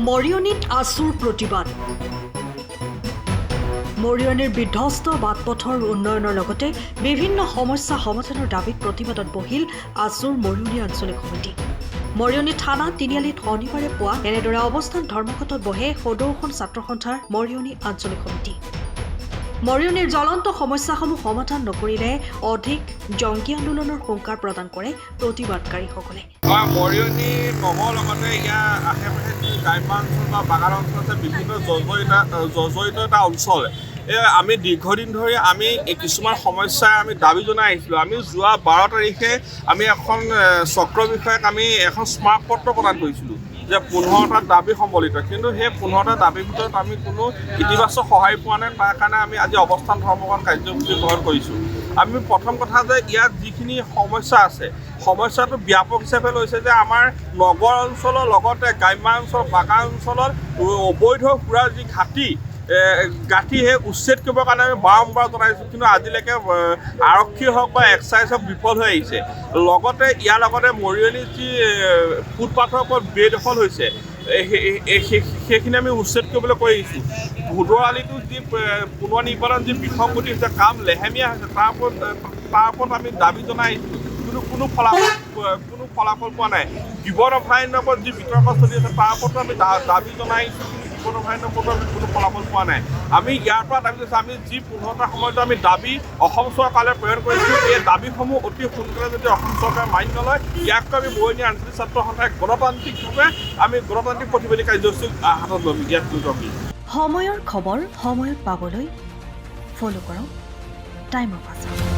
মৰিয়নিত আছুৰ প্ৰতিবাদ। মৰিয়নিৰ বিধ্বস্ত বাটপথৰ উন্নয়নৰ লগতে বিভিন্ন সমস্যা সমাধানৰ দাবীত প্ৰতিবাদত বহিল আছুৰ মৰিয়নি আঞ্চলিক সমিতি। মৰিয়নি থানা তিনিআলিত শনিবাৰে পুৱা এনেদৰে অৱস্থান ধৰ্মঘটত বহে সদৌ ছাত্ৰ সন্থাৰ মৰিয়নি আঞ্চলিক সমিতি। মৰিয়নিৰ জ্বলন্ত সমস্যাসমূহ সমাধান নকৰিলে অধিক জংকী আন্দোলনৰ হুংকাৰ প্ৰদান কৰে প্ৰতিবাদকাৰীসকলে। মৰিয়নি নগৰ লগতে ইয়াৰ আশে পাশে যি গ্ৰাম্য অঞ্চল বা বাগান অঞ্চল আছে, বিভিন্ন জৰ্জৰিত এটা অঞ্চল। আমি দীৰ্ঘদিন ধৰি আমি কিছুমান সমস্যাৰ আমি দাবী জনাই আহিছিলোঁ। আমি যোৱা 12 তাৰিখে আমি এখন চক্ৰ বিষয়াক আমি এখন স্মাৰক পত্ৰ প্ৰদান কৰিছিলোঁ যে 15টা দাবী সম্বলিত, কিন্তু সেই 15টা দাবীৰ ভিতৰত আমি কোনো ইতিবাচক সহায় পোৱা নাই। তাৰ কাৰণে আমি আজি অৱস্থান ধৰ্মঘট কাৰ্যসূচী গ্ৰহণ কৰিছোঁ। আমি প্ৰথম কথা যে ইয়াত যিখিনি সমস্যা আছে, সমস্যাটো ব্যাপক হিচাপে লৈছে যে আমাৰ নগৰ অঞ্চলৰ লগতে গ্ৰাম্য অঞ্চল বাগান অঞ্চলত অবৈধ সুৰাৰ যি গাঁঠি সেই উচ্ছেদ কৰিবৰ কাৰণে আমি বাৰম্বাৰ জনাইছোঁ, কিন্তু আজিলৈকে আৰক্ষী হওক বা এক্সাইজ হওক বিফল হৈ আহিছে। লগতে ইয়াৰ লগতে মৰিয়নি যি ফুটপাথৰ ওপৰত বেদখল হৈছে সেইখিনি আমি উচ্ছেদ কৰিবলৈ কৈ আহিছোঁ। ভোদৰ আলিটো যি পুনৰ নিৰ্মাণৰ যি বিসংগতি হৈছে, কাম লেহেমীয়া হৈছে, তাৰ ওপৰত আমি দাবী জনাই আহিছোঁ, কিন্তু কোনো ফলাফল পোৱা নাই। গিবন অভয়াৰণ্যৰ ওপৰত যি বিতৰ্ক চলি আছে তাৰ ওপৰতো আমি দাবী জনাই আহিছোঁ, গিবন অভয়াৰণ্যৰ ওপৰতো আমি কোনো ফলাফল পোৱা নাই। আমি ইয়াৰ পৰা দাবী কৰিছোঁ, আমি যি 15টা সময়তো আমি দাবী অসম চৰকাৰলৈ প্ৰেৰণ কৰিছোঁ, এই দাবীসমূহ অতি সোনকালে যদি অসম চৰকাৰে মানি নলয়, ইয়াকতো আমি মৰিয়নি আঞ্চলিক ছাত্ৰ সন্থাই গণতান্ত্ৰিকভাৱে আমি গণতান্ত্ৰিক প্ৰতিবাদী কাৰ্যসূচী হাতত ল'ম। ইয়াত সময়ৰ খবৰ সময়ত পাবলৈ ফ'ল' কৰক টাইম অফ আছাম।